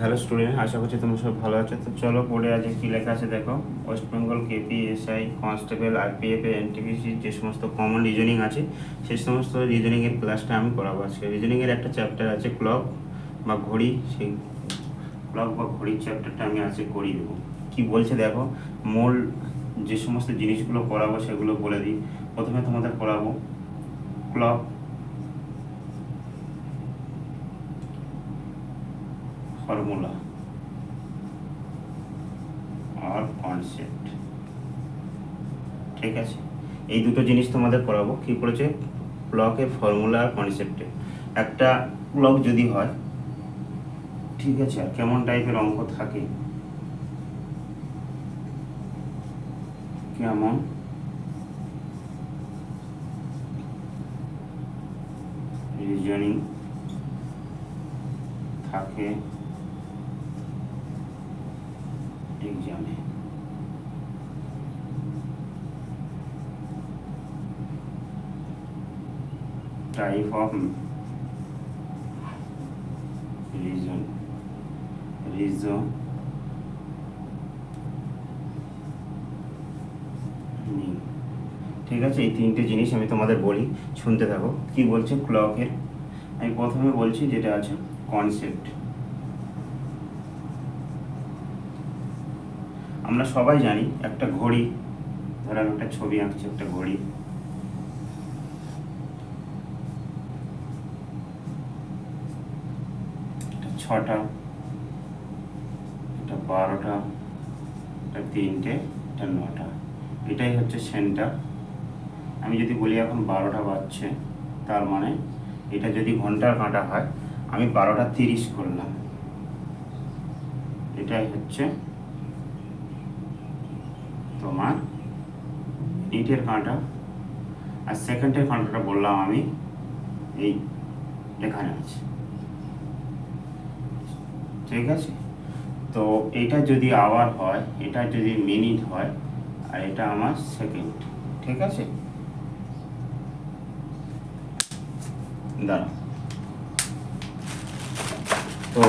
Hello student, আশা করছি তোমরা সব ভালো আছো। তো চলো বোর্ডে আজকে কী লেখা আছে দেখো। West Bengal KP, SI, constable, RPF, NTPC যে সমস্ত কমন রিজনিং আছে সেই সমস্ত রিজনিংয়ের ক্লাসটা আমি করাবো আজকে। রিজনিংয়ের একটা চ্যাপ্টার আছে ক্লক বা ঘড়ি, সেই ক্লক বা ঘড়ির চ্যাপ্টারটা আমি আজকে করিয়ে দেবো। কী বলছে দেখো, মূল যে সমস্ত জিনিসগুলো পড়াবো সেগুলো বলে দিই। প্রথমে তোমাদের পড়াবো ক্লক, ফর্মুলা আর কনসেপ্ট। ঠিক আছে, এই দুটো জিনিস তোমাদের পড়াবো। কি করেছে, ক্লকের ফর্মুলা আর কনসেপ্টে। একটা ক্লক যদি হয়, ঠিক আছে, আর কেমন টাইপের অঙ্ক থাকে, কেমন রিজনিং থাকে এক্সামে। টাইপ অফ রিজন ঠিক আছে, এই তিনটে জিনিস আমি তোমাদের বলি, শুনতে থাকো। কি বলছে ক্লকের, আমি প্রথমে বলছি যেটা আছে কনসেপ্ট। আমরা সবাই জানি একটা ঘড়ি, ধরো আমি একটা ছবি আঁকছি, একটা ঘড়ি, এটা 6টা, এটা 12টা, এটা 3টে, এটা 9টা, এটাই হচ্ছে সেন্টার। আমি যদি বলি এখন 12টা বাজছে, তার মানে এটা যদি ঘন্টার কাঁটা হয়, আমি 12টা 30 করলাম, এটাই হচ্ছে তোমার মিনিটের কাঁটা। আর সেকেন্ডের কাঁটাটা বললাম আমি এই এখানে আছে। ঠিক আছে, তো এটা যদি আওয়ার হয়, এটা যদি মিনিট হয়, আর এটা আমার সেকেন্ড। ঠিক আছে, দাঁড়া। তো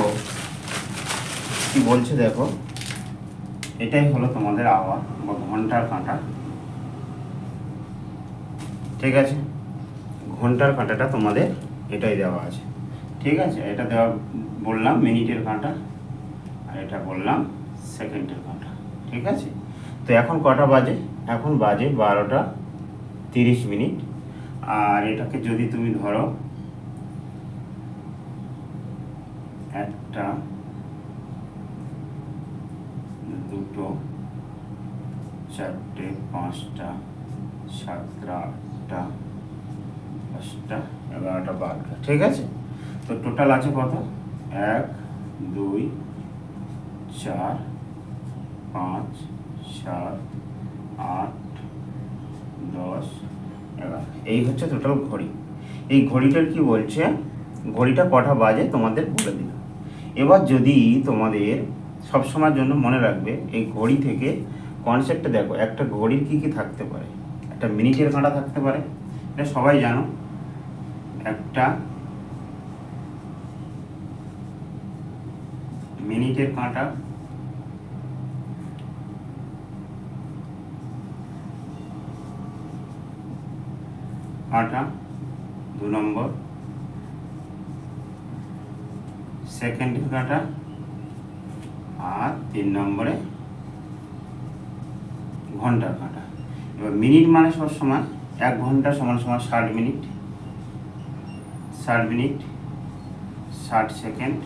কি বলছে দেখো, এটাই হলো তোমাদের আওয়ার বা ঘন্টার কাঁটা। ঠিক আছে, ঘন্টার কাঁটাটা তোমাদের এটাই দেওয়া আছে। ঠিক আছে, এটা দেওয়া বললাম মিনিটের কাঁটা, আর এটা বললাম সেকেন্ডের কাঁটা। ঠিক আছে, তো এখন কটা বাজে, এখন বাজে 12টা 30 মিনিট। আর এটাকে যদি তুমি ধরো 1টা 2টো 4টে 5টা 7টা 8টা 10টা 11টা 12টা। ঠিক আছে, তো টোটাল আছে কত, 1 2 4 5 7 8 10 11, এই হচ্ছে টোটাল ঘড়ি। এই ঘড়িটার কি বলছে, ঘড়িটা কটা বাজে তোমাদের বলে দিল। এবার যদি তোমাদের সবসময়ের জন্য মনে রাখবে, এই ঘড়ি থেকে কনসেপ্টটা দেখো, একটা ঘড়ির কি কি থাকতে পারে। একটা মিনিটের কাঁটা থাকতে পারে, এটা সবাই জানো। একটা মিনিটের কাঁটা, কাঁটা 2 নম্বর, সেকেন্ডের কাঁটা, আর 3 নম্বরে ঘন্টার কাঁটা। এবার মিনিট মানে সবসময় 1 ঘন্টা সমান সমান 60 মিনিট, 60 মিনিট 60 সেকেন্ড।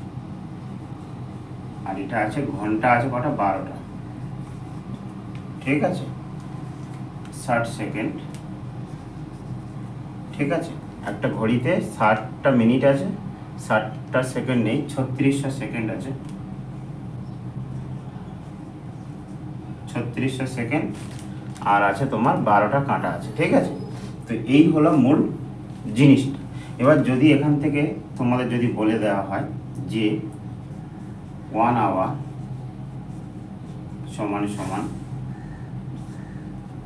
আর এটা আছে ঘন্টা, আছে কটা, 12টা। ঠিক আছে, 60 সেকেন্ড। ঠিক আছে, একটা ঘড়িতে 60টা মিনিট আছে, 60টা সেকেন্ড নেই, 3600 সেকেন্ড আছে, 3600 সেকেন্ড। আর আছে তোমার 12টা কাঁটা আছে। ঠিক আছে, তো এই হলো মূল জিনিসটা। এবার যদি এখান থেকে তোমাদের যদি বলে দেওয়া হয় যে 1 আওয়ার সমান সমান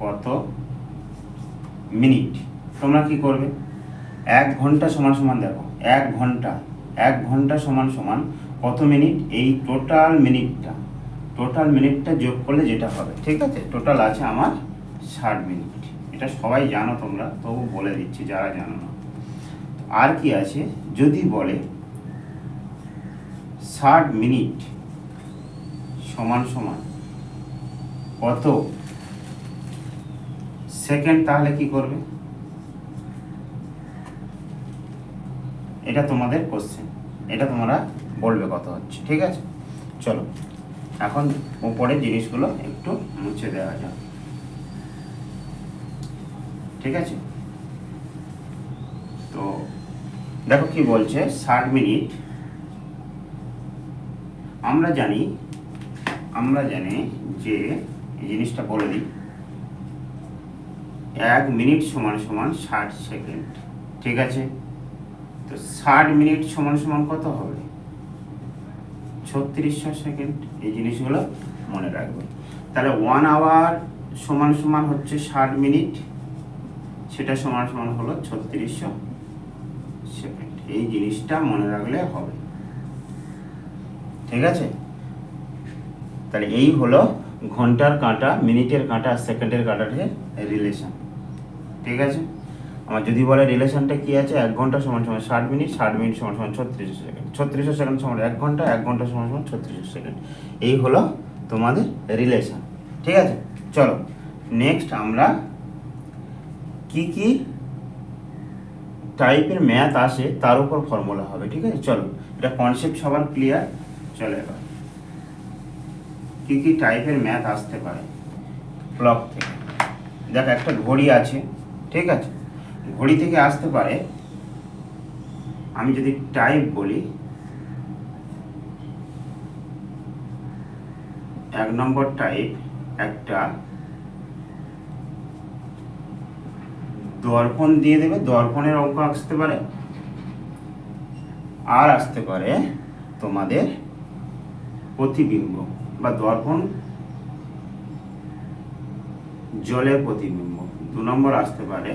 কত মিনিট, তোমরা কি করবে, 1 ঘন্টা সমান সমান, দেখো 1 ঘন্টা সমান সমান কত মিনিট, এই টোটাল মিনিটটা যোগ করলে যেটা হবে, ঠিক আছে। টোটাল আছে আমার 60 মিনিট। এটা সবাই জানো তোমরা, তবু বলে দিচ্ছি যারা জানো না। আর কি আছে, যদি বলে 60 মিনিট সমান সমান কত সেকেন্ড, তাহলে কি করবে? এটা তোমাদের কোশ্চেন, এটা তোমরা বলবে কত হচ্ছে, ঠিক আছে। চলো এখন উপরের জিনিসগুলো একটু মুছে দেওয়া যাক, ঠিক আছে। তো দেখো কি বলছে, 60 মিনিট। আমরা জানি যে এই জিনিসটা বলে দিই, 1 মিনিট সমান সমান 60 সেকেন্ড, ঠিক আছে। তো 60 মিনিট সমান সমান কত হবে? 3600 সেকেন্ড। এই জিনিসগুলো মনে রাখবে। তাহলে 1 আওয়ার সমান সমান হচ্ছে 60 মিনিট, সেটা সমান সমান হলো 3600 সেকেন্ড। এই জিনিসটা মনে রাখলে হবে, ঠিক আছে। তাহলে এই হলো ঘন্টার কাঁটা, মিনিটের কাঁটা আর সেকেন্ডের কাঁটার রিলেশন, ঠিক আছে। আমার যদি বলে রিলেশনটা কি আছে, 1 ঘন্টা সমান সমান 60 মিনিট, 60 মিনিট সমান সমান 3600 সেকেন্ড, 3600 সেকেন্ড সমান 1 ঘন্টা, 1 ঘন্টা সমান সমান 3600 সেকেন্ড। এই হলো তোমাদের রিলেশন, ঠিক আছে। চলো নেক্সট আমরা কি কি টাইপের ম্যাথ আসে তার উপর ফর্মুলা হবে, ঠিক আছে। চলো এটা কনসেপ্ট সবার ক্লিয়ার। চলো এবার কি কি টাইপের ম্যাথ আসতে পারে ক্লক থেকে। দেখ একটা ঘড়ি আছে, ঠিক আছে। ঘড়ি থেকে আসতে পারে, আমি যদি টাইপ বলি, 1 নম্বর টাইপ একটা দর্পণ দিয়ে দেবে, দর্পণের অঙ্ক আসতে পারে। আর আসতে পারে তোমাদের প্রতিবিম্ব বা দর্পণ জলের প্রতিবিম্ব। 2 নম্বর আসতে পারে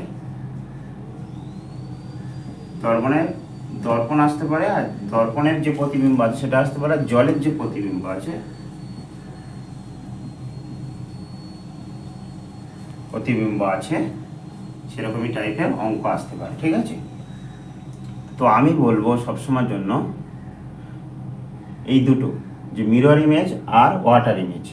দর্পণ আসতে পারে, আর দর্পণের যে প্রতিবিম্ব আছে সেটা আসতে পারে, জলের যে প্রতিবিম্ব আছে সেরকমই টাইপের অঙ্ক আসতে পারে, ঠিক আছে। তো আমি বলবো সবসময়ের জন্য এই দুটো, যে মিরর ইমেজ আর ওয়াটার ইমেজ,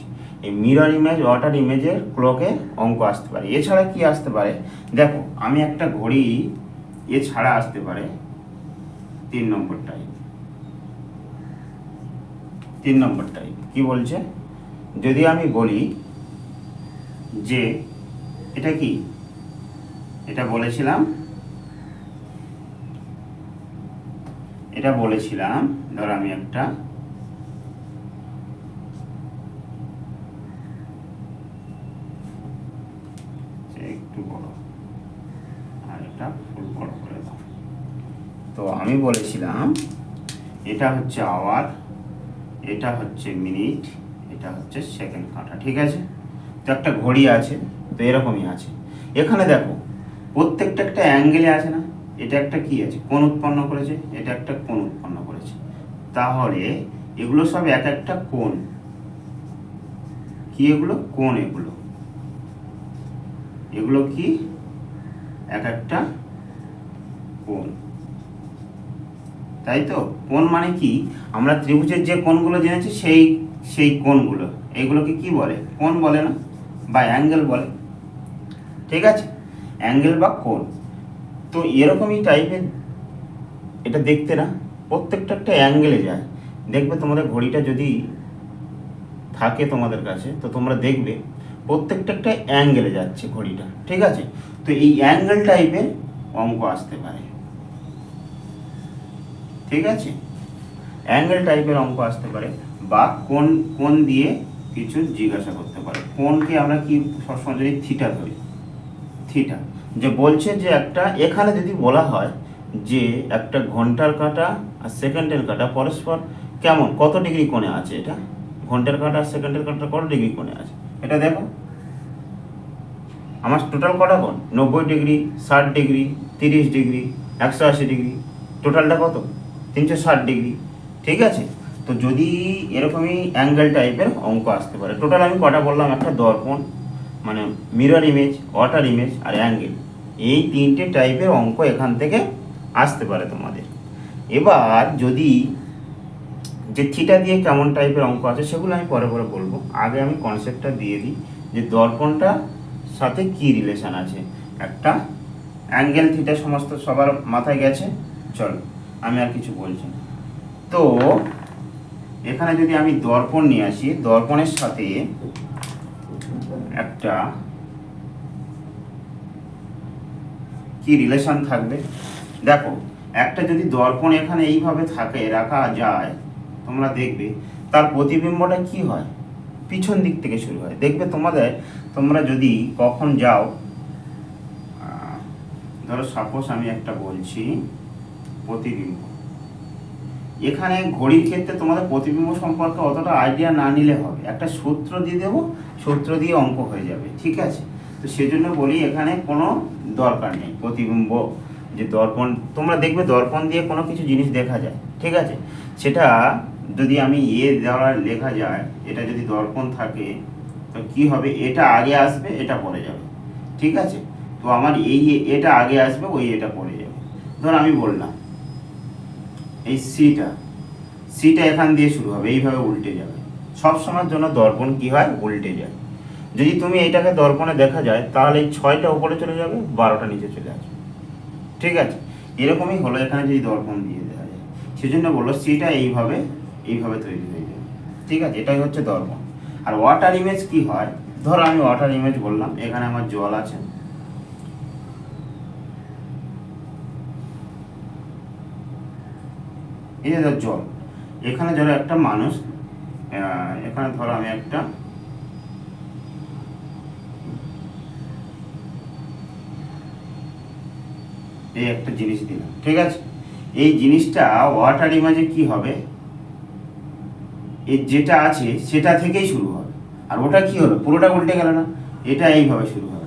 এই মিরর ইমেজ ওয়াটার ইমেজের ক্লকে অঙ্ক আসতে পারে। এছাড়া কি আসতে পারে, দেখো আমি একটা ঘড়ি, এছাড়া আসতে পারে 3 নম্বর টাইপ। কি বলছে, যদি আমি বলি যে এটা কি, এটা বলেছিলাম ধর আমি একটা একটু বড় আর এটা ফুল বড় করে দাও। তো আমি বলেছিলাম এটা হচ্ছে আওয়ার, এটা হচ্ছে মিনিট, এটা হচ্ছে সেকেন্ড কাঁটা, ঠিক আছে। তো একটা ঘড়ি আছে, তো এরকমই আছে। এখানে দেখো প্রত্যেকটা একটা অ্যাঙ্গেলে আছে না, এটা একটা কি আছে, কোণ উৎপন্ন করেছে, এটা একটা কোণ উৎপন্ন করেছে। তাহলে এগুলো সব এক একটা কোণ। কি এগুলো? কোণ। এগুলো কি? এক একটা কোণ, তাই তো। কোণ মানে কি, আমরা ত্রিভুজের যে কোণগুলো জেনেছি সেই কোণগুলো, এইগুলোকে কি বলে? কোণ বলে না, বা অ্যাঙ্গেল বলে, ঠিক আছে। অ্যাঙ্গেল বা কোণ। তো এরকমই টাইপের এটা দেখতে না, প্রত্যেকটা একটা অ্যাঙ্গেলে যায়। দেখবে তোমাদের ঘড়িটা যদি থাকে তোমাদের কাছে, তো তোমরা দেখবে প্রত্যেকটা একটা অ্যাঙ্গেলে যাচ্ছে ঘড়িটা, ঠিক আছে। তো এই অ্যাঙ্গেল টাইপের অঙ্ক আসতে পারে, ঠিক আছে। অ্যাঙ্গেল টাইপের অঙ্ক আসতে পারে, বা কোণ দিয়ে কিছু জিজ্ঞাসা করতে পারে। কোণকে আমরা কি সবসময় যদি থিটা ধরি, থিটা, যে বলছে যে একটা, এখানে যদি বলা হয় যে একটা ঘন্টার কাঁটা আর সেকেন্ডের কাঁটা পরস্পর কেমন, কত ডিগ্রি কোণে আছে, এটা ঘন্টার কাঁটা আর সেকেন্ডের কাঁটা কত ডিগ্রি কোণে আছে, এটা দেখো। আমার টোটাল কটা কোণ? 90 ডিগ্রি, 60 ডিগ্রি, 30 ডিগ্রি, 180 ডিগ্রি, টোটালটা কত? 360 ডিগ্রি, ঠিক আছে। তো যদি এরকমই অ্যাঙ্গেল টাইপের অঙ্ক আসতে পারে। টোটাল আমি কটা বললাম, একটা দর্পণ মানে মিরর ইমেজ, ওয়াটার ইমেজ আর অ্যাঙ্গেল, এই তিনটে টাইপের অঙ্ক এখান থেকে আসতে পারে তোমাদের। এবার যদি যে থিটা দিয়ে কেমন টাইপের অঙ্ক আছে সেগুলো আমি পরে পরে বলবো, আগে আমি কনসেপ্টটা দিয়ে দিই যে দর্পণটা সাথে কি রিলেশন আছে। একটা অ্যাঙ্গেল থিটা সমস্ত সবার মাথায় গেছে, চলো আমি আর কিছু বলছি না। তো এখানে যদি আমি দর্পণ নিয়ে আসি, দর্পণের সাথে একটা কি রিলেশন থাকবে দেখো। একটা যদি দর্পণ এখানে এইভাবে থাকে, রাখা যায়, তোমরা দেখবে তার প্রতিবিম্বটা কি হয়, পিছন দিক থেকে শুরু হয়। দেখবে তোমরা যদি কখন যাও, ধরো সাপোজ আমি একটা বলছি প্রতিবিম্ব, এখানে ঘড়ির ক্ষেত্রে তোমাদের প্রতিবিম্ব সম্পর্কে অতটা আইডিয়া না নিলে হবে, একটা সূত্র দিয়ে দেবো, সূত্র দিয়ে অঙ্ক হয়ে যাবে, ঠিক আছে। তো সেজন্য বলি এখানে কোনো দরকার নেই প্রতিবিম্ব যে দর্পণ, তোমরা দেখবে দর্পণ দিয়ে কোনো কিছু জিনিস দেখা যায়, ঠিক আছে। সেটা যদি আমি দ্বারা লেখা যায়, এটা যদি দর্পণ থাকে তো কি হবে, এটা আগে আসবে এটা পরে যাবে, ঠিক আছে। তো আমার এটা আগে আসবে, এটা পরে যাবে। ধর আমি বললাম এই সিটা এখান দিয়ে শুরু হবে, এইভাবে উল্টে যাবে। সব সময়ের জন্য দর্পণ কি হয়, উল্টে যায়। যদি তুমি এইটাকে দর্পণে দেখা যায় তাহলে এই 6টা উপরে চলে যাবে, 12টা নিচে চলে আসবে, ঠিক আছে। এরকমই হলো এখানে যদি দর্পণ দিয়ে দেওয়া যায়, সেজন্য বললো সিটা এইভাবে তৈরি হয়ে যাবে, ঠিক আছে। এটাই হচ্ছে দর্পণ। আর ওয়াটার ইমেজ কি হয়, ধরো আমি ওয়াটার ইমেজ বললাম, এখানে আমার জল আছে, এই যে জল, এখানে ধরো একটা মানুষ, এখানে ধরো আমি একটা এই একটা জিনিস দিলাম, ঠিক আছে। এই জিনিসটা ওয়াটার ইমেজে কি হবে, এর যেটা আছে সেটা থেকেই শুরু হবে। আর ওটা কি হলো, পুরোটা উল্টে গেল না, এটা এইভাবে শুরু হবে,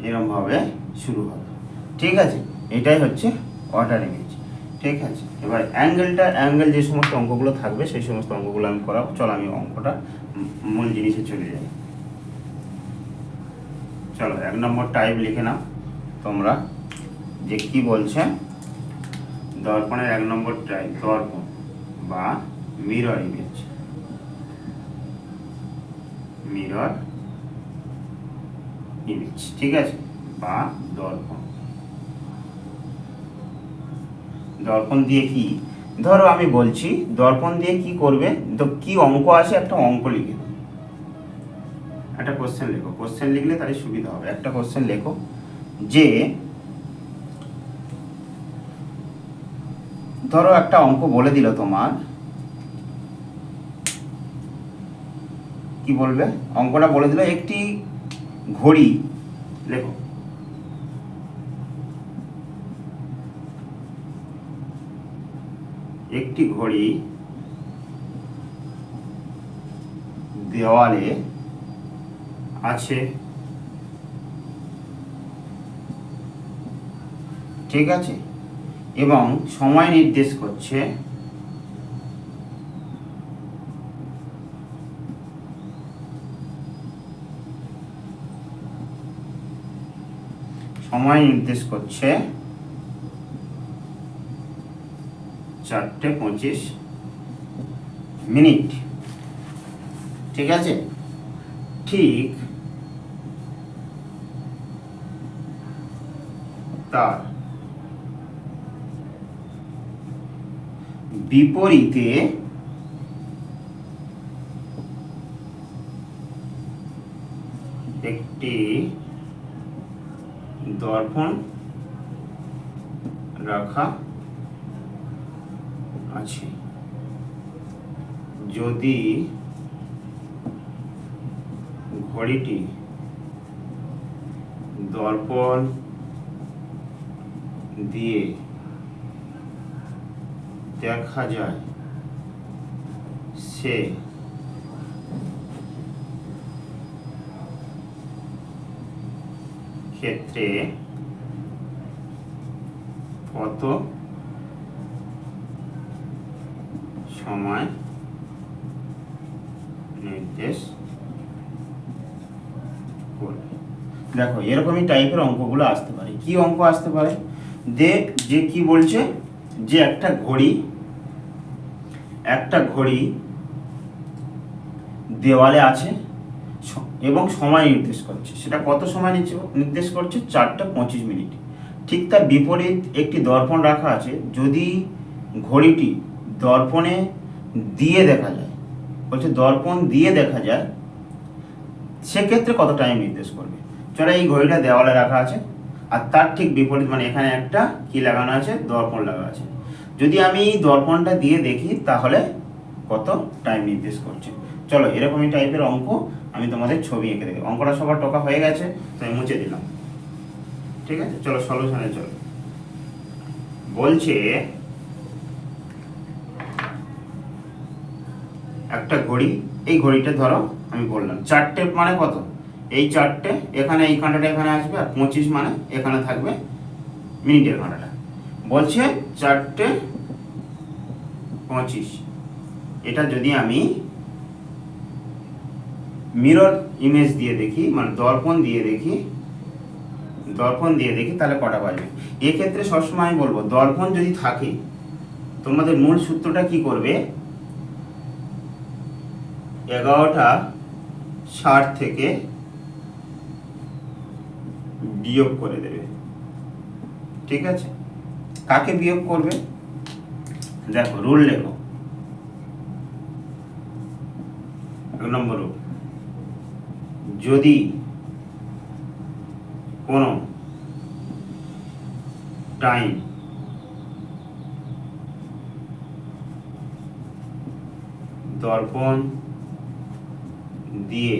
এরকম ভাবে শুরু হবে, ঠিক আছে। এটাই হচ্ছে ওয়াটার ইমেজ, ঠিক আছে। এবার অ্যাঙ্গেল যে সমস্ত অঙ্কগুলো থাকবে সেই সমস্ত অঙ্কগুলো আমি করাবো। চলো আমি অঙ্কটা মূল জিনিসে চলে যাই। চলো 1 নম্বর টাইপ লিখে নাও তোমরা, যে কি বলছে দর্পণের 1 নম্বর টাইপ, দর্পণ বা মিরর ইমেজ, ঠিক আছে, বা দর্পণ দিয়ে কি, ধরো আমি বলছি দর্পণ দিয়ে কি করবে, তো কি অঙ্ক আছে একটা অঙ্ক লিখে দাও, একটা কোশ্চেন লেখো, কোশ্চেন লিখলে তাহলে সুবিধা হবে। একটা কোশ্চেন লেখো যে ধরো একটা অঙ্ক বলে দিল তোমার, কি বলবে, অঙ্কটা বলে দিল একটি ঘড়ি, লেখো একটি ঘড়ি দেওয়ালে আছে, ঠিক আছে, এবং সময় নির্দেশ করছে সময় নির্দেশ করছে 4:25, ঠিক আছে। ঠিক তার বিপরীতে একটি দর্পণ রাখা আছে, যদি ঘড়িটি দর্পণ দিয়ে দেখা যায়, সে ক্ষেত্রে কত সময় নির্দেশ করবে। দেখো এরকমই টাইপের অঙ্কগুলো আসতে পারে। কি অঙ্ক আসতে পারে, যে কি বলছে, যে একটা ঘড়ি দেওয়ালে আছে এবং সময় নির্দেশ করছে। সেটা কত সময় নির্দেশ করছে? 4:25। ঠিক তার বিপরীত একটি দর্পণ রাখা আছে। যদি ঘড়িটি দর্পণে দিয়ে দেখা যায়, বলছে দর্পণ দিয়ে দেখা যায়, সেক্ষেত্রে কত টাইম নির্দেশ করবে। চলো এই ঘড়িটা দেওয়ালে রাখা আছে আর তার ঠিক বিপরীত, মানে এখানে একটা কি লাগানো আছে, দর্পণ লাগা আছে। যদি আমি এই দর্পণটা দিয়ে দেখি তাহলে কত টাইম নির্দেশ করছে। চলো এরকমই টাইপের অঙ্ক আমি তোমাদের ছবি এঁকে দেবো। অঙ্কটা সবার টোকা হয়ে গেছে, তো আমি মুছে দিলাম। ঠিক আছে, চলো সলিউশনে চলো। বলছে একটা ঘড়ি, এই ঘড়িটা ধরো আমি বললাম 4টে মানে কত, এই 4টে, এখানে এই কাঁটাটা এখানে আসবে, আর 25 মানে এখানে থাকবে মিনিটের কাঁটাটা। বলছে 4:25। এটা যদি আমি মিরর ইমেজ দিয়ে দেখি, মানে দর্পণ দিয়ে দেখি তাহলে কটা বাজবে। এক্ষেত্রে সবসময় আমি বলবো দর্পণ যদি থাকে, তোমাদের মূল সূত্রটা কি করবে, 11:60 থেকে বিয়োগ করে দেবে। ঠিক আছে, কাকে বিয়োগ করবে, দেখো রুল লেখো। 1 নম্বর রুল, যদি কোনো টাইম দর্পণ দিয়ে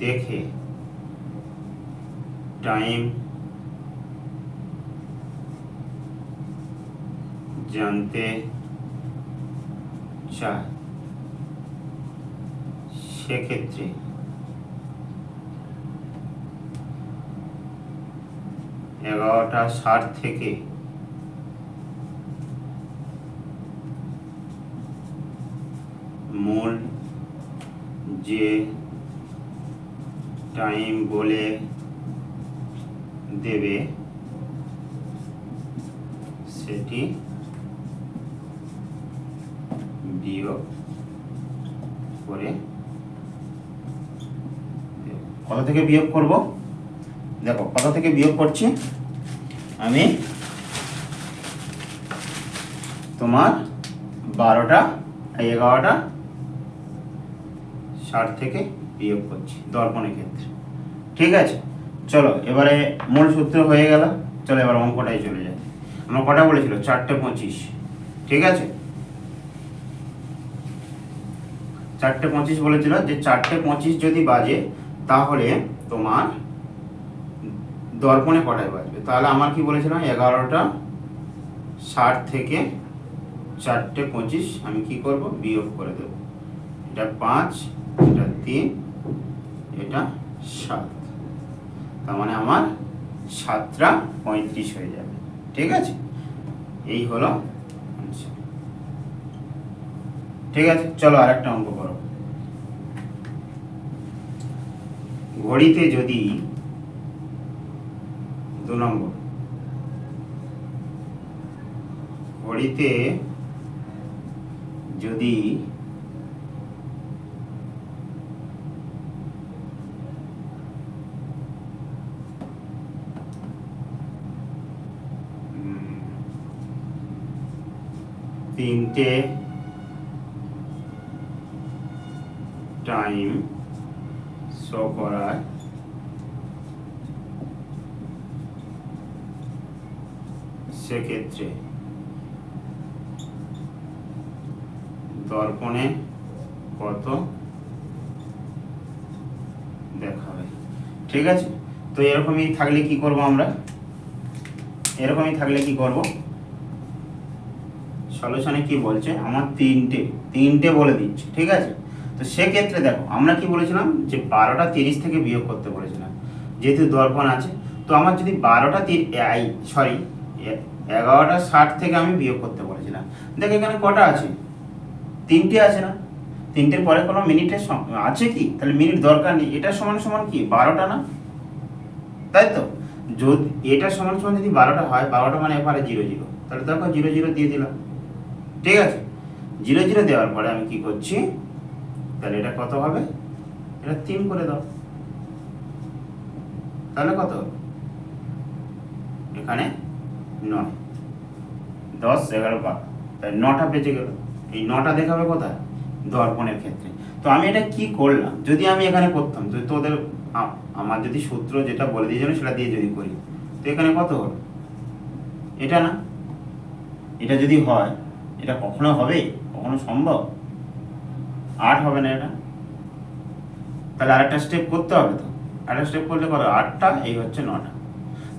দেখে টাইম জানতে চায়, সেক্ষেত্রে এগারোটা 60 থেকে মূল যে টাইম বলে দেবে সেটি বিয়োগ করে। কত থেকে বিয়োগ করব, দেখো কত থেকে বিয়োগ করছি আমি, তোমার 11:60 থেকে বিয়োগ করছি দর্পণের ক্ষেত্রে। ঠিক আছে, চলো এবারে মূল সূত্র হয়ে গেল। চলো এবার অঙ্কটাই চলে যায়। আমার কটা বলেছিল, 4:25। ঠিক আছে, 4:25 বলেছিল যে 4:25 যদি বাজে তাহলে তোমার দর্পণে কটায় বাজবে। তাহলে আমার কি বলেছিলাম, 11:60 থেকে 4:25 আমি কি করব, বিয়োগ করে দেব। এটা 5, এটা 3, এটা 7, তার মানে আমার 7:35 হয়ে যাবে। ঠিক আছে, এই হলো আচ্ছা। ঠিক আছে, চলো আরেকটা অঙ্ক করো। ঘড়িতে যদি 2 নম্বর, ঘড়িতে যদি তিনটে টাইম শো করার সেক্ষেত্রে দর্পণে কত দেখাবে। ঠিক আছে, তো এরকমই থাকলে কি করব আমরা, সলিউশনে কি বলছে, আমার তিনটে বলে দিচ্ছে। ঠিক আছে, তো সেক্ষেত্রে দেখো আমরা কি বলেছিলাম, যে 12:30 থেকে বিয়োগ করতে বলেছিলাম। যেহেতু দর্পণ আছে, তো আমার যদি 11:60 থেকে আমি বিয়োগ করতে বলেছিলাম। দেখ এখানে কটা আছে, 3টে আছে না, 3টের পরে কোনো মিনিটের আছে কি, তাহলে মিনিট দরকার নেই। এটা সমান সমান কি 12টা না, তাই তো? যদি এটা সমান সমান যদি 12টা হয়, 12টা মানে এবারে 00, তাহলে দেখো 00 দিয়ে দিলাম। ঠিক আছে, 00 দেওয়ার পরে আমি কি করছি, তাহলে এটা কত হবে, এটা 3 করে দাও, তাহলে কত হবে, এখানে 9, 10, 11, 12, তাই 9টা বেজে গেল। এই 9টা দেখাবে কোথায়, দর্পণের ক্ষেত্রে। তো আমি এটা কি করলাম, যদি আমি এখানে করতাম, যদি তোদের আমার যদি সূত্র যেটা বলে দিয়েছিল সেটা দিয়ে যদি করি, তো এখানে কত হলো, এটা না, এটা যদি হয়, এটা কখনো হবে, কখনো সম্ভব, 8 হবে না এটা, তাহলে আরেকটা স্টেপ করতে হবে। তো আরেকটা স্টেপ করলে করো 8টা, এই হচ্ছে 9টা।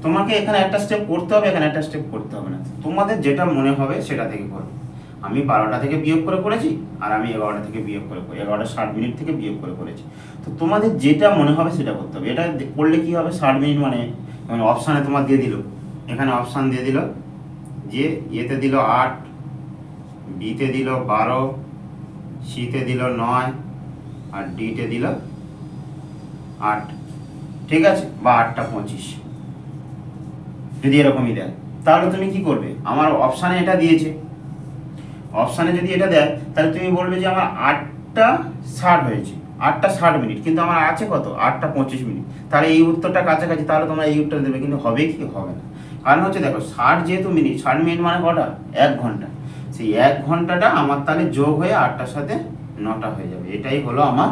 তোমাকে এখানে একটা স্টেপ করতে হবে, এখানে একটা স্টেপ করতে হবে না, তোমাদের যেটা মনে হবে সেটা থেকে করো। আমি 12টা থেকে বিয়োগ করে করেছি, আর আমি 11টা থেকে বিয়োগ করে 11:60 থেকে বিয়োগ করে করেছি। তো তোমাদের যেটা মনে হবে সেটা করতে হবে। এটা করলে কি হবে, 60 মিনিট মানে অপশানে তোমার দিয়ে দিল, এখানে অপশান দিয়ে দিল যে এতে দিল 8, বিতে দিল 12, সিতে দিল 9, আর ডিতে দিল 8, ঠিক আছে, বা 8টা 25, যদি এরকমই দেয়, তাহলে তুমি কি করবে, আমার অপশানে এটা দিয়েছে, অপশানে যদি এটা দেয় তাহলে তুমি বলবে যে আমার 8:60 হয়েছে, 8:60 মিনিট, কিন্তু আমার আছে কত, 8:25 মিনিট, তাহলে এই উত্তরটা কাছাকাছি, তাহলে তোমরা এই উত্তর দেবে, কিন্তু হবে কি, হবে না। কারণ হচ্ছে দেখো 60 যেহেতু মিনিট, 60 মিনিট মানে কটা, 1 ঘন্টা, সেই 1 ঘন্টাটা আমার তাহলে যোগ হয়ে 8টার সাথে 9টা হয়ে যাবে, এটাই হলো আমার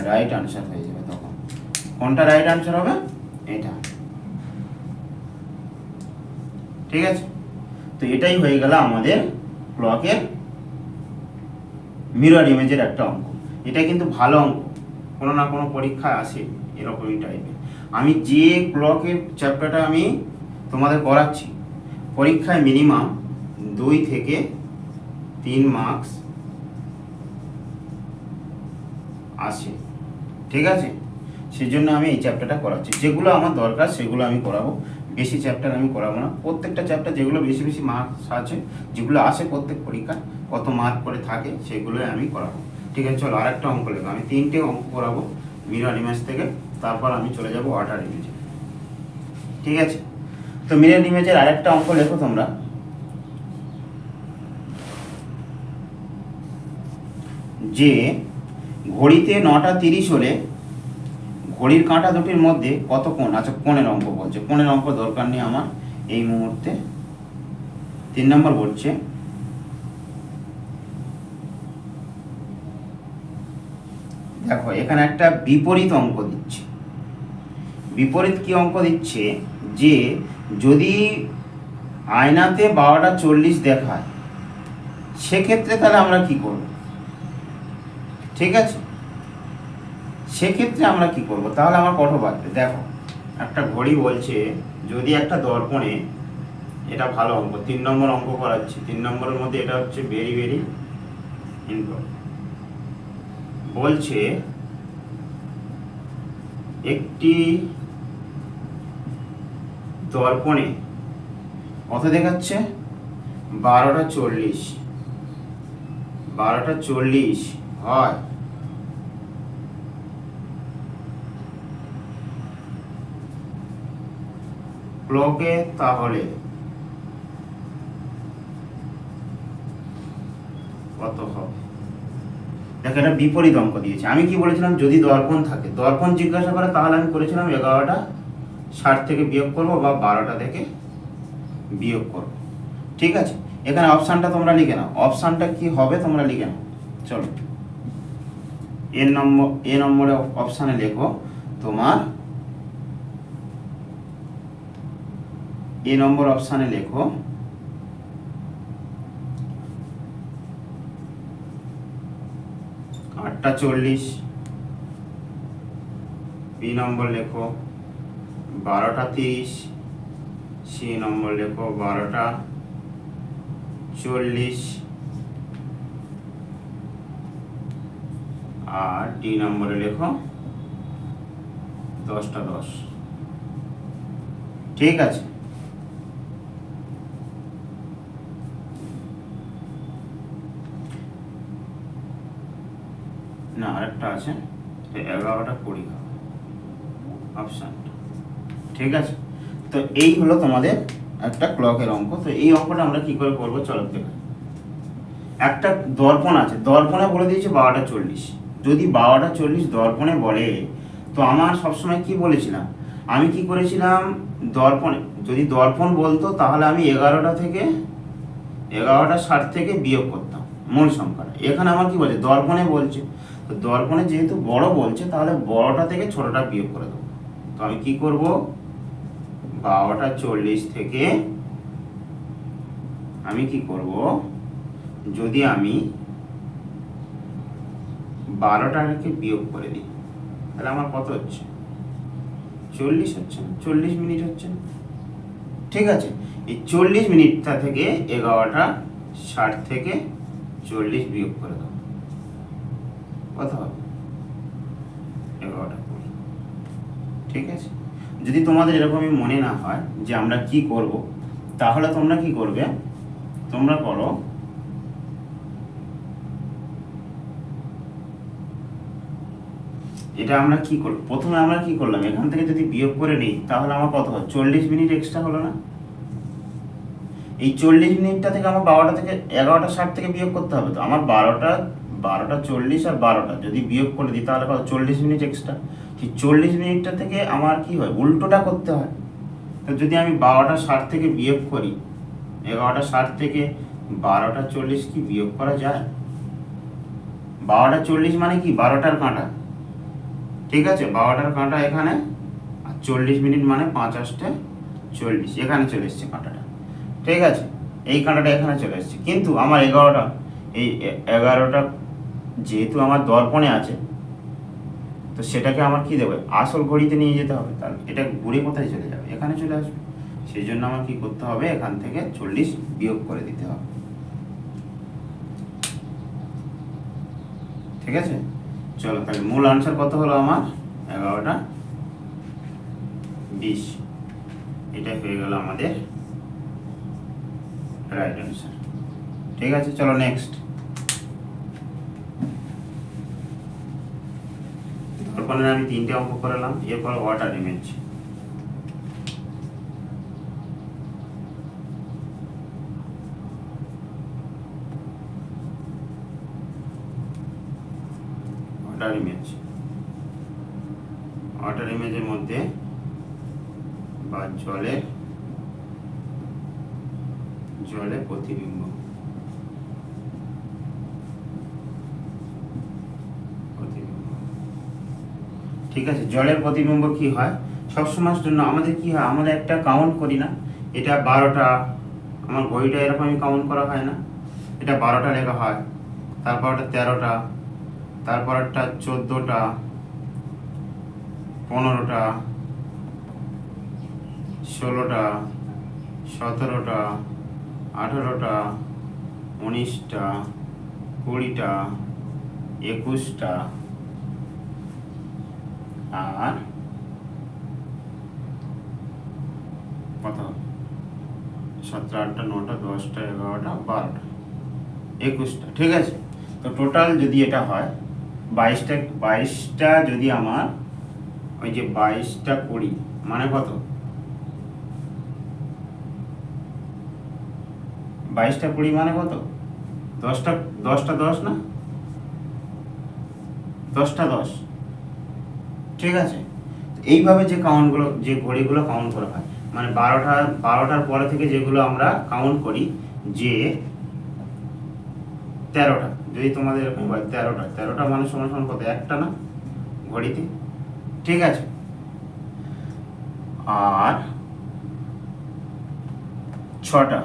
রাইট আনসার হয়ে যাবে। তখন কোনটা রাইট আনসার হবে, এটা, ঠিক আছে। তো এটাই হয়ে গেল আমাদের ক্লকের মিরর ইমেজের একটা অঙ্ক। এটা কিন্তু ভালো অঙ্ক, কোনো না কোনো পরীক্ষায় আসে এরকমই টাইপের। আমি যে ক্লকের চ্যাপ্টারটা আমি তোমাদের করাচ্ছি, পরীক্ষায় মিনিমাম 2 থেকে 3 মার্কস আসে, ঠিক আছে। সেই জন্য আমি এই চ্যাপ্টারটা করাচ্ছি, যেগুলো আমার দরকার সেগুলো আমি করাবো, বেশি চ্যাপ্টার আমি করাবো না। প্রত্যেকটা চ্যাপ্টার যেগুলো বেশি বেশি মার্কস আছে, যেগুলো আসে প্রত্যেক পরীক্ষায় কত মার্ক করে থাকে, সেগুলোই আমি করাবো, ঠিক আছে। চলো আরেকটা অঙ্ক লেখো, আমি 3টে অঙ্ক করাবো মিরর ইমেজ থেকে, তারপর আমি চলে যাব ওয়াটার ইমেজে, ঠিক আছে। তো মিরর ইমেজের আরেকটা অঙ্ক লেখো তোমরা, যে ঘড়িতে 9:30 হলে ঘড়ির কাঁটা দুটির মধ্যে কত কোণ, আচ্ছা কোণের অঙ্ক বলছে, কোণের অঙ্ক দরকার নেই আমার এই মুহূর্তে। 3 নম্বর বলছে, দেখো এখানে একটা বিপরীত অঙ্ক দিচ্ছে। বিপরীত কি অঙ্ক দিচ্ছে, যে যদি আয়নাতে 12:40 দেখায়, সেক্ষেত্রে তাহলে আমরা কি করব, ঠিক আছে, সেক্ষেত্রে আমরা কি করব, তাহলে আমার কত বাজবে। দেখো একটা ঘড়ি বলছে, যদি একটা দর্পণে, এটা ভালো অঙ্ক, 3 নম্বর অঙ্ক করাচ্ছি, 3 নম্বরের মধ্যে এটা হচ্ছে ভেরি ভেরি ইম্পর্টেন্ট। বলছে একটি দর্পণে কত দেখাচ্ছে, 12:40, 12:40 হয়, ক্লকে তাহলে কত হবে। দেখো এটা বিপরীত অঙ্ক দিয়েছে। আমি কি বলেছিলাম, যদি দর্পণ থাকে, দর্পণ জিজ্ঞাসা করে, তাহলে আমি করেছিলাম 11:60 থেকে বিয়োগ করবো, বা 12টা থেকে বিয়োগ করবো, ঠিক আছে। এখানে অপশানটা তোমরা লিখে নাও, অপশানটা কি হবে তোমরা লিখে নাও। চলো এ নম্বরে অপশানে লেখো তোমার, এ নম্বর অপশানে লেখো 8:40, বি নম্বর লেখো 12:30, সি নম্বর লেখো 12:40, আর ডি নম্বরে লেখো 10:10। ঠিক আছে, না আরেকটা আছে 11টা 20 অপশানটা। ঠিক আছে, তো এই হলো তোমাদের একটা ক্লকের অঙ্ক। তো এই অঙ্কটা আমরা কি করে করবো চলো দেখো। একটা দর্পণ আছে, দর্পণে বলে দিয়েছে 12:40। যদি 12:40 দর্পণে বলে, তো আমার সবসময় কি বলেছিলাম, আমি কি করেছিলাম, দর্পণে যদি দর্পণ বলতো তাহলে আমি 11:60 থেকে বিয়োগ করতাম মূল সংখ্যাটা। এখানে আমার কি বলছে, দর্পণে বলছে, তো দর্পণে যেহেতু বড় বলছে তাহলে বড়টা থেকে ছোটটা বিয়োগ করে দেবো। তো আমি কি করব, 12:40 থেকে আমি কি করব, যদি আমি 12টাকে বিয়োগ করে দিই তাহলে আমার কত হচ্ছে, 40 হচ্ছে না, 40 মিনিট হচ্ছে না। ঠিক আছে, এই 40 মিনিটটা থেকে 11:60 থেকে 40 বিয়োগ করে দাও, কত হবে, 11:20। ঠিক আছে, যদি তোমাদের এরকমই মনে না হয় যে আমরা কি করব, তাহলে তোমরা কি করবে, তোমরা করো এটা আমরা কি করব, প্রথমে আমরা কি করলাম, এখান থেকে যদি বিয়োগ করে নিই তাহলে আমার কত হয়, 40 মিনিট এক্সট্রা হলো না। এই 40 মিনিটটা থেকে আমার 12টা থেকে 11:60 থেকে বিয়োগ করতে হবে। তো আমার 12:40 আর 12টা যদি বিয়োগ করে দিই তাহলে কত, 40 মিনিট এক্সট্রা। সেই 40 মিনিটটা থেকে আমার কি হয়, উল্টোটা করতে হয়। তো যদি আমি 12:60 থেকে বিয়োগ করি, 11:60 থেকে 12:40 কি বিয়োগ করা যায়, 12:40 মানে কি 12টার কাঁটা। ঠিক আছে, 12টার কাঁটা এখানে, আর 40 মিনিট মানে 5×8=40, এখানে চলে এসছে কাঁটাটা। ঠিক আছে, এই কাঁটাটা এখানে চলে এসছে, কিন্তু আমার 11টা, এই 11টা যেহেতু আমার দর্পণে আছে, তো সেটাকে আমার কি দেবে, আসল ঘড়িতে নিয়ে যেতে হবে। তাহলে এটা ঘুরে কোথায় চলে যাবে, এখানে চলে আসবে। সেই জন্য আমার কি করতে হবে, এখান থেকে 40 বিয়োগ করে দিতে হবে। ঠিক আছে, চলো তাহলে মূল আনসার কত হলো আমার, 11:20। এটাই হয়ে গেল আমাদের রাইট আনসার। ঠিক আছে, চলো নেক্সট। দর্পণের আমি 3টে অঙ্ক করালাম, এরপর ওয়াটার ইমেজ। ওয়াটার ইমেজের মধ্যে বা জলে প্রতিবিম্ব। ঠিক আছে, জলের প্রতিবিম্ব কি হয়, সবসময়ের জন্য আমাদের কি হয়, আমরা একটা কাউন্ট করি না, এটা 12টা, আমার ঘড়িটা এরকমই কাউন্ট করা হয় না, এটা 12টা লেখা হয়, তারপর এটা 13টা, তারপর একটা 14টা, 15টা, 16টা, 17টা, 18টা, 19টা, 20টা, 21টা, আর কত, 17, 8, 9, 10, 11, 12, 21টা। ঠিক আছে, তো টোটাল যদি এটা হয় 22টা যদি আমার ওই যে 22টা 20 মানে কত, 22টা 20 মানে কত, 10টা 10 না, 10টা 10। ঠিক আছে, এইভাবে যে কাউন্টগুলো, যে ঘড়িগুলো কাউন্ট করা হয়, মানে 12টার পরে থেকে যেগুলো আমরা কাউন্ট করি, যে 13টা, যদি তোমাদের এরকম হয় 13টা মানে সমান সমান কত, একটা না ঘড়িতে। ঠিক আছে, আর 6টা,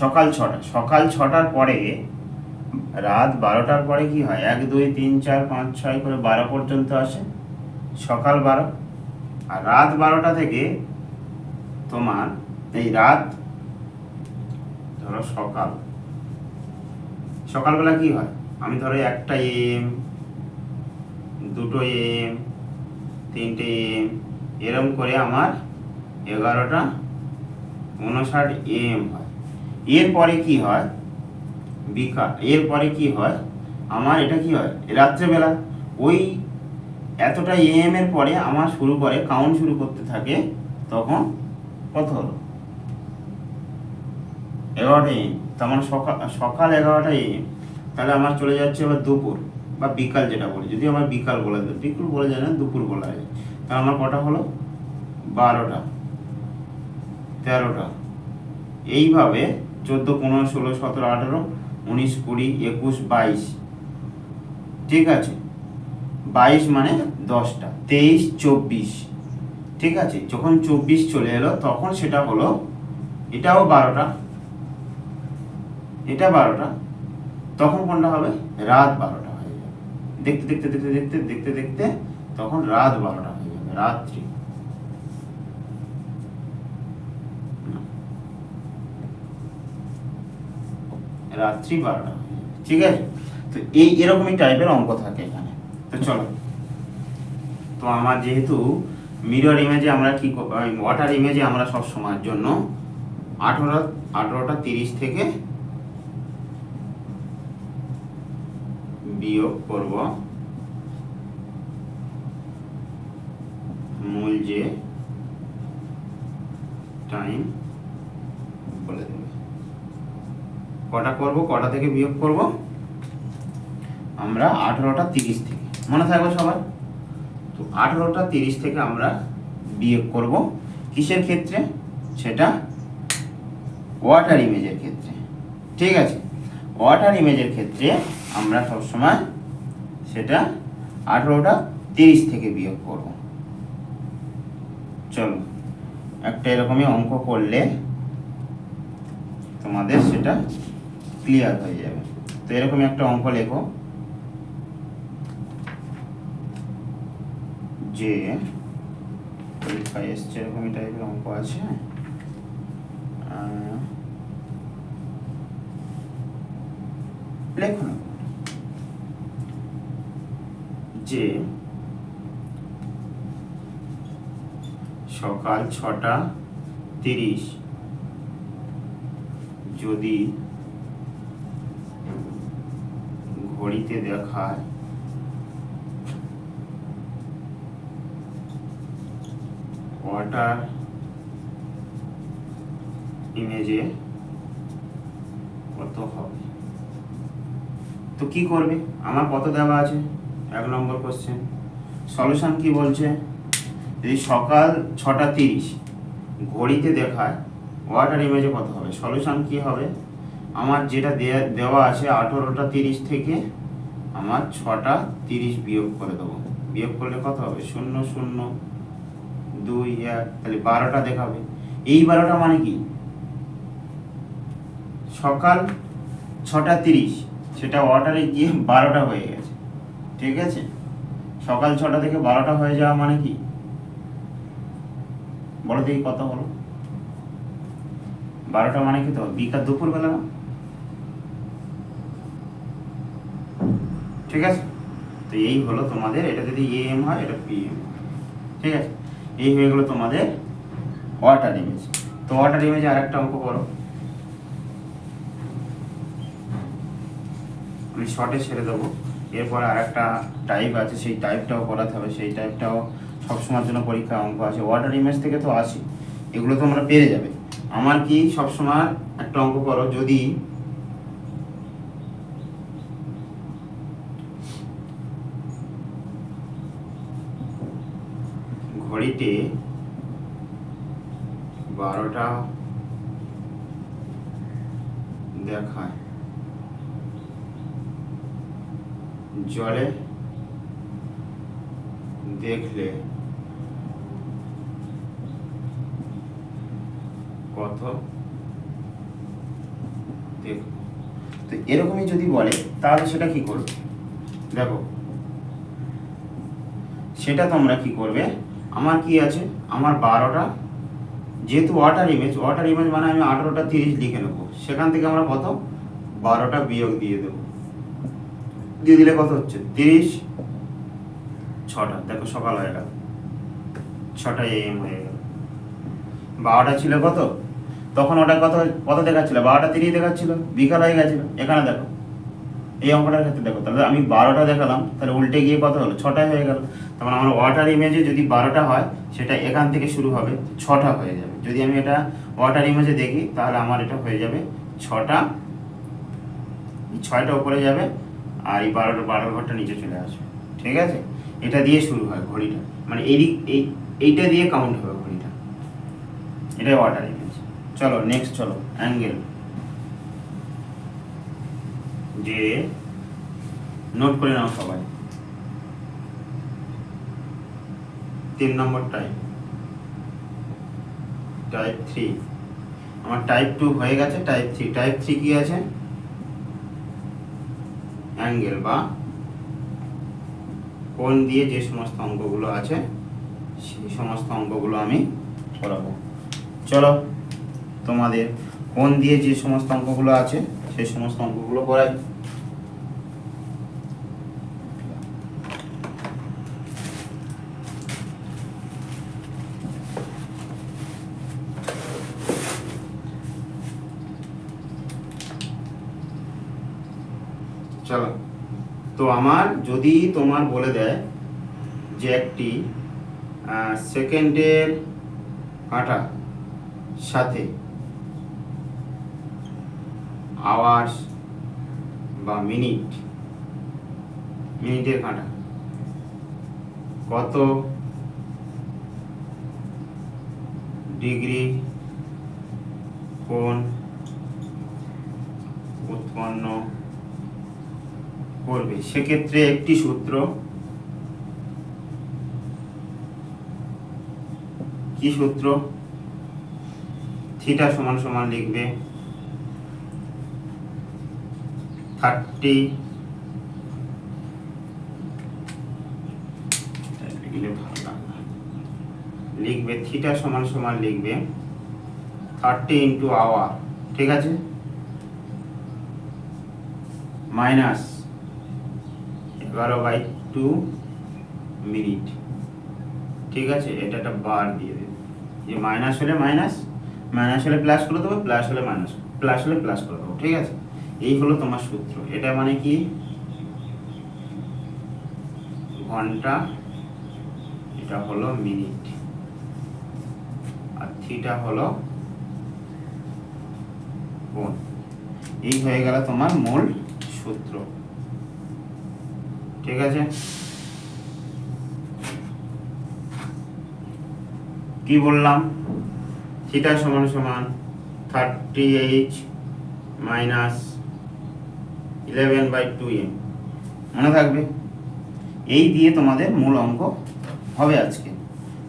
সকাল 6টার পরে, রাত 12টার পরে কি হয়, 1 2 3 4 5 6 করে 12 পর্যন্ত আসে, সকাল 12। আর রাত 12টা থেকে তোমার এই রাত, ধরো সকালবেলা কি হয়, আমি ধরো 1টা AM, 2টো AM, 3টে AM, এরকম করে আমার 11টা 59 AM হয়। এরপরে কি হয় বিকাল, এরপরে কি হয় আমার এটা কি হয় রাত্রেবেলা। ওই এতটা AM এর পরে আমার শুরু করে কাউন্ট শুরু করতে থাকে, তখন কত হলো 11টা AM, তার মানে সকাল 11টা AM। তাহলে আমার চলে যাচ্ছে এবার দুপুর বা বিকাল, যেটা বলি, যদি আমার বিকাল বলা যায়, বিকাল বলা যায় না, দুপুর বলা যায়। তাহলে আমার কটা হলো 12টা, 13টা, এইভাবে 14, 15, 16, 17, 18, 19, 20, 21, 22, ঠিক আছে, 22 মানে 10টা, 23, 24, ঠিক আছে। যখন 24 চলে এলো তখন সেটা হলো, এটাও 12টা, এটা 12টা, তখন কোনটা হবে রাত 12টা হয়ে যাবে। দেখতে দেখতে দেখতে দেখতে দেখতে দেখতে তখন রাত 12টা হয়ে যাবে, রাত্রি। রাত্রি 12টা, ঠিক আছে। তো এই এরকমই টাইপের অঙ্ক থাকে এখানে। তো চলো, তো আমার যেহেতু মিরর ইমেজে আমরা কি ওয়াটার ইমেজে আমরা সব সময়ের জন্য 18টা 30 থেকে বিয়োগ করব মূল যে টাইম বলে দেবে। কটা করব, কটা থেকে বিয়োগ করব আমরা 18টা 30 থেকে, মনে থাকবে সবার। তো 18টা 30 থেকে আমরা বিয়োগ করব কিসের ক্ষেত্রে, সেটা ওয়াটার ইমেজের ক্ষেত্রে, ঠিক আছে। ওয়াটার ইমেজের ক্ষেত্রে আমরা সবসময় সেটা 18টা 30 থেকে বিয়োগ করব। চলো, একটা এরকমই অঙ্ক করলে তোমাদের সেটা ক্লিয়ার হয়ে যাবে। তো এরকমই একটা অঙ্ক লেখো যে পরীক্ষায় এসছে, এরকমই টাইপের অঙ্ক আছে, লেখো না, যে সকাল 6টা 30 যদি ঘড়িতে দেখায় ওয়াটার ইমেজে কত হবে। তো কি করবে, আমার কত দেওয়া আছে, 1 নম্বর কোশ্চেন। সলিউশন কি বলছে, যদি সকাল 6টা 30 ঘড়িতে দেখায় ওয়াটার ইমেজে কত হবে, সলিউশন কি হবে, আমার যেটা দেওয়া আছে 18টা 30 থেকে আমার 6টা 30 বিয়োগ করে দেবো। বিয়োগ করলে কত হবে, 0 0 2 1, তাহলে 12টা দেখাবে। এই 12টা মানে কি, সকাল 6টা 30 সেটা ওয়াটারে গিয়ে 12টা হয়ে গেছে, ঠিক আছে। সকাল 6টা থেকে 12টা হয়ে যাওয়া মানে কি, বলো দেখি কত হলো। 12টা মানে কি, তো বিকাল দুপুরবেলা না, ঠিক আছে। তো এই হলো তোমাদের, এটা যদি AM হয় এটা PM, ঠিক আছে। এই হয়ে গেলো তোমাদের ওয়াটার ইমেজ। তো ওয়াটার ইমেজে আরেকটা অঙ্ক করো, আমি শর্টে ছেড়ে দেবো। এরপরে আরেকটা টাইপ আছে, সেই টাইপটাও করাতে হবে, সেই টাইপটাও সবসময়ের জন্য পরীক্ষা অঙ্ক আছে। ওয়াটার ইমেজ থেকে তো আসি, এগুলো তোমরা পেরে যাবে। আমার কি সবসময় একটা অঙ্ক করো, যদি ঘড়িতে 12টা দেখায়, জলে দেখলে কত দেখো। তো এরকমই যদি বলে তাহলে সেটা কি করবে, দেখো সেটা তোমরা কি করবে, আমার কি আছে, আমার 12টা, যেহেতু ওয়াটার ইমেজ মানে আমি 18টা 30 লিখে নেবো, সেখান থেকে আমরা কত 12টা বিয়োগ দিয়ে দেবো, দিয়ে দিলে কত হচ্ছে 30, 6টা, দেখো সকাল হয়ে গেল, 6টা AM হয়ে গেল। 12টা ছিল কত, তখন ওটা কত কত দেখাচ্ছিল, 12টা 30 দেখাচ্ছিল, বিকাল হয়ে গেছিল। এখানে দেখো এই অঙ্কটার ক্ষেত্রে দেখো, তাহলে আমি 12টা দেখালাম, তাহলে উল্টে গিয়ে কত হলো, 6টায় হয়ে গেল। তার মানে আমার ওয়াটার ইমেজে যদি 12টা হয় সেটা এখান থেকে শুরু হবে, 6টা হয়ে যাবে। যদি আমি এটা ওয়াটার ইমেজে দেখি তাহলে আমার এটা হয়ে যাবে 6টা, 6টা উপরে যাবে আর এই 12 ঘরটা নিচে চলে আসবে। ঠিক আছে, এটা দিয়ে শুরু হয় ঘড়িটা, মানে এইটা দিয়ে কাউন্ট হবে ঘড়িটা, এটাই ওয়াটার ইমেজ। চলো নেক্সট, চলো অ্যাঙ্গেল, যে নোট করে নাও সবাই। 3 নম্বর টাইপ 3, আমার টাইপ 2 হয়ে গেছে, টাইপ 3। টাইপ 3 কি আছে, অ্যাঙ্গেল বা কোণ দিয়ে যে সমস্ত অঙ্কগুলো আছে সেই সমস্ত অঙ্কগুলো আমি করাবো। চলো তোমাদের কোণ দিয়ে যে সমস্ত অঙ্কগুলো আছে সেই সমস্ত অঙ্কগুলো করাই। চলো, তো আমার যদি তোমার বলে দেয় যে একটি সেকেন্ডের কাঁটা সাথে আওয়ার্স বা মিনিটের কাঁটা কত ডিগ্রি কোণ উৎপন্ন করবে, সেক্ষেত্রে একটি সূত্র, কি সূত্র, থিটা সমান সমান লিখবে 30 লিখবে থিটা সমান সমান লিখবে 30 ইন্টু আওয়ার, ঠিক আছে, মাইনাস 11/2 মিনিট। ঠিক আছে, এটা একটা বার দিয়ে দেবে, যে মাইনাস হলে মাইনাস, মাইনাস হলে প্লাস করে দেবো, প্লাস হলে মাইনাস, প্লাস হলে প্লাস করে দেবো। ঠিক আছে, এই হলো তোমার সূত্র। এটা মানে কি, ঘন্টা, এটা হলো মিনিট, আর থিটা হলো কোণ। এই হয়ে গেল তোমার মূল সূত্র। ঠিক আছে, কি বললাম, থিটা সমান সমান 30h মাইনাস 11/2m, মনে থাকবে। এই দিয়ে তোমাদের মূল অঙ্ক হবে আজকে।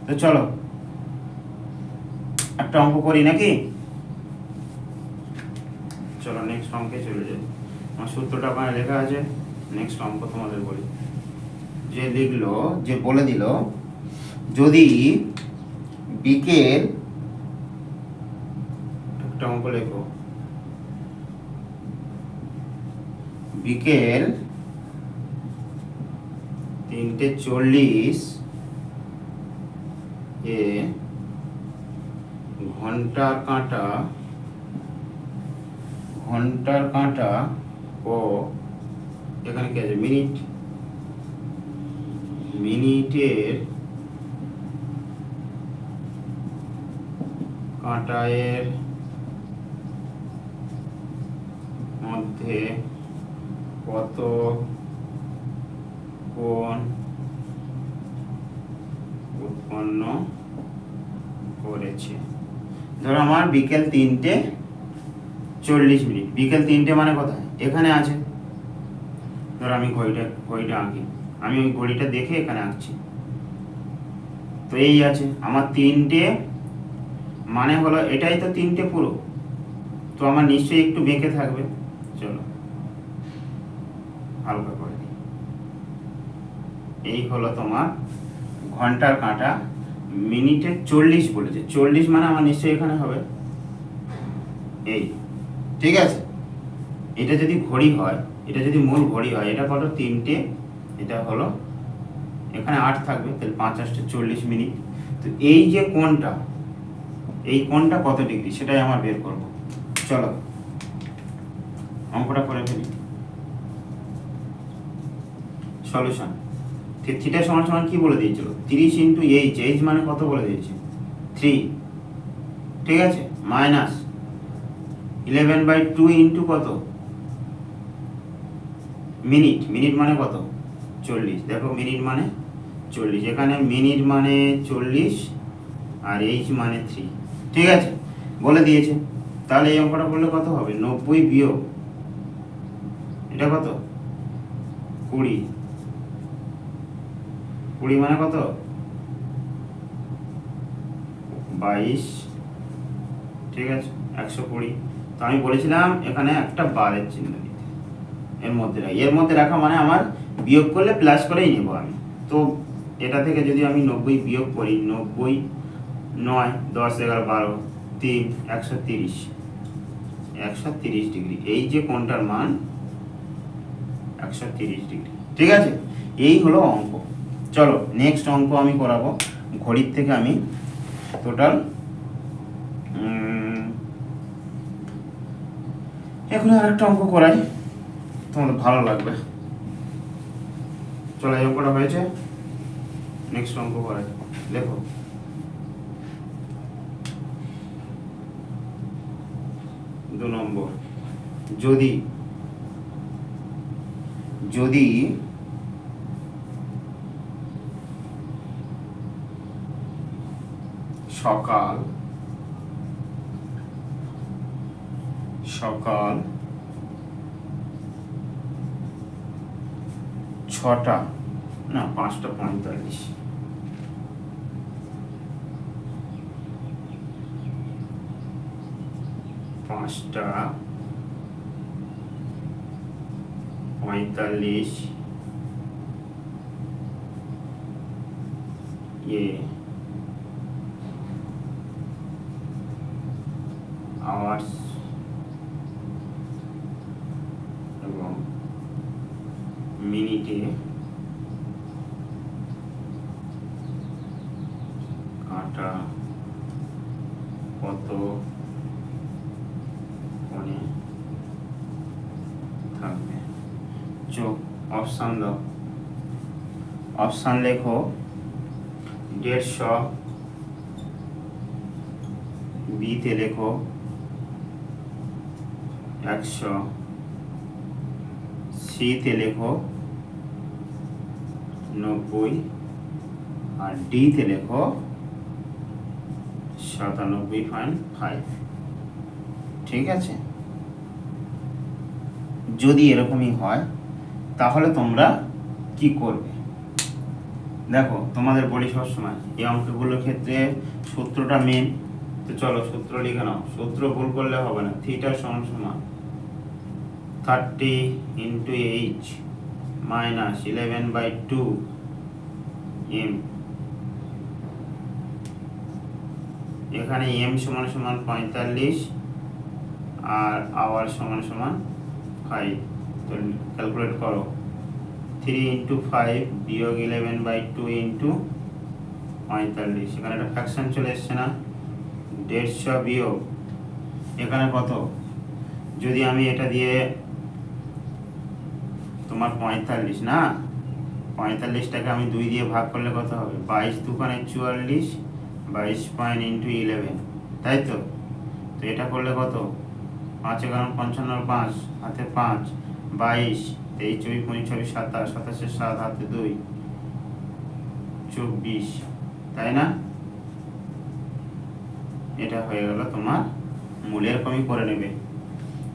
তো চলো একটা অঙ্ক করি নাকি, চলো নেক্সট অঙ্কে চলে যাই। আমার সূত্রটা ওখানে লেখা আছে, নেক্সট অঙ্ক তোমাদের বলি। যে লিখলো, যে বলে দিল যদি বিকেল, একটা অঙ্ক লেখো, বিকেল 3:40 এ ঘন্টার কাঁটা ও এখানে কি আছে, মিনিটের কাঁটায়ের মধ্যে কত কোণ উৎপন্ন করেছে। ধরো আমার বিকেল 3:40, বিকেল 3টে মানে কোথায়, এখানে আছে। ধরো আমি ঘড়িটা আঁকি, আমি ওই ঘড়িটা দেখে এখানে আঁকছি, তো এই আছে আমার 3টে, মানে হলো এটাই তো 3টে পুরো, তো আমার নিশ্চয়ই একটু বেঁকে থাকবে। চলো হালকা করে দিই, এই হলো তোমার ঘন্টার কাঁটা, মিনিটে 40 বলেছে, 40 মানে আমার নিশ্চয়ই এখানে হবে এই। ঠিক আছে, এটা যদি ঘড়ি হয়, এটা যদি মূল ঘড়ি হয়, এটা কত 3টে, এটা হলো এখানে 8 থাকবে, তাহলে 5 × 8 = 40 মিনিট। তো এই যে কোণটা, এই কোণটা কত ডিগ্রি সেটাই আমার বের করব। চলো অঙ্কটা করে ফেলি। সলিউশন, থিটা সমান সমান কি বলে দিয়েছিল? 30 ইন্টু এইচ, এইচ মানে কত বলে দিয়েছে? 3, ঠিক আছে, মাইনাস 11/2 ইন্টু কত? মিনিট, মিনিট মানে কত? 40। দেখো মিনিট মানে 40, এখানে মিনিট মানে 40 আর এইচ মানে 3, ঠিক আছে, বলে দিয়েছে। তাহলে এই অঙ্কটা করলে কত হবে? 90 বিয়োগ এটা কত? 20, 20 মানে কত? 22, ঠিক আছে, 120। তো আমি বলেছিলাম এখানে একটা বারের চিহ্ন দিতে, এর মধ্যে রাখি, এর মধ্যে রাখা মানে আমার বিয়োগ করলে প্লাস করেই নেব আমি। তো এটা থেকে যদি আমি 90 বিয়োগ করি, 90, 9, 10, 11, 12, 3, 130, 130 ডিগ্রি। এই যে কোণটার মান 130 ডিগ্রি, ঠিক আছে, এই হলো অঙ্ক। চলো নেক্সট অঙ্ক আমি করাবো। ঘড়ির থেকে আমি টোটাল এখন আর একটা অঙ্ক করাই, তোমাদের ভালো লাগবে। চলো এই অঙ্কটা হয়েছে, নেক্সট অঙ্ক করাই। দেখো দু নম্বর, যদি যদি সকাল সকাল 6টা না 5:45, 5:45 আওয়ার্স এবং মিনিটে কাটা কত কোণে থাকবে? চোখ অপশান দাও, অপশান লেখো 150, বিতে লেখো 100, সিতে লেখো 90 আর ডিতে লেখো 97.5, ঠিক আছে। যদি এরকমই হয় তাহলে তোমরা কি করবে? দেখো তোমাদের বলি সবসময় এই অঙ্কগুলোর ক্ষেত্রে সূত্রটা মেন। তো চলো সূত্র লিখে নাও, সূত্র ভুল করলে হবে না। থিটা সমান সমান 30 ইন্টু এইচ মাইনাস 11/2 এম, এখানে এম সমান সমান 45 আর আওয়ার সমান সমান 5। তো ক্যালকুলেট করো, 3 ইন্টু 5 বিয়োগ 11/2 ইন্টু 45, এখানে একটা ফ্র্যাকশন চলে এসছে না? 150 বিয়োগ এখানে কত? যদি আমি এটা দিয়ে তোমার 45 না, 45টাকে আমি 2 দিয়ে ভাগ করলে কত হবে? 22 দুগুণে 44, 22 পয়েন্ট ইন্টু 11, তাই তো? তো এটা করলে কত? 5 11 55, 5 হাতে 5, 22, 23 24 25 27, 27 7 হাতে 2, 24, তাই না? এটা হয়ে গেল তোমার মূল, এরকমই করে নেবে।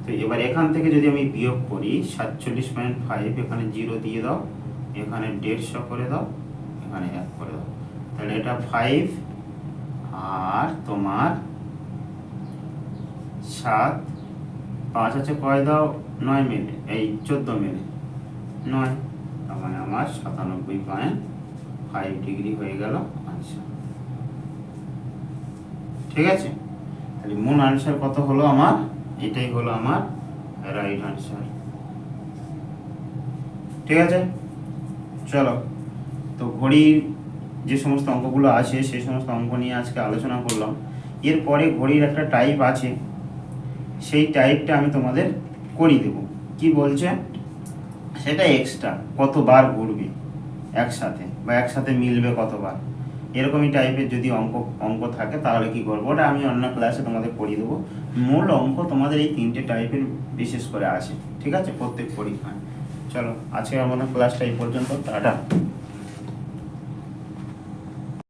তো এবার এখান থেকে যদি আমি বিয়োগ করি 47.5, এখানে 0 দিয়ে দাও, এখানে 150 করে দাও, এখানে 1 করে দাও, তাহলে এটা 5 আর তোমার 7, 5 আছে কয় দাও? 9 মিলে, এই 14 মিলে 9, তার মানে আমার 97.5 ডিগ্রি হয়ে গেল আনসার, ঠিক আছে। তাহলে মূল আনসার কত হলো আমার? এটাই হলো আমার রাইট আনসার, ঠিক আছে। চলো, তো ঘড়ির যে সমস্ত অঙ্কগুলো আছে সেই সমস্ত অঙ্ক নিয়ে আজকে আলোচনা করলাম। এরপরে ঘড়ির একটা টাইপ আছে, সেই টাইপটা আমি তোমাদের করিয়ে দেবো। কি বলছে সেটা এক্সট্রা কতবার ঘুরবে একসাথে, বা একসাথে মিলবে কতবার, এরকমই টাইপের যদি অঙ্ক থাকে তাহলে কি করবো, ওটা আমি অন্য ক্লাসে তোমাদের করিয়ে দেবো। মূল অঙ্ক তোমাদের এই 3টে টাইপের বিশেষ করে আছে, ঠিক আছে, প্রত্যেক পরীক্ষায়। চলো আজকে আমাদের ক্লাসটা এই পর্যন্ত, টাটা।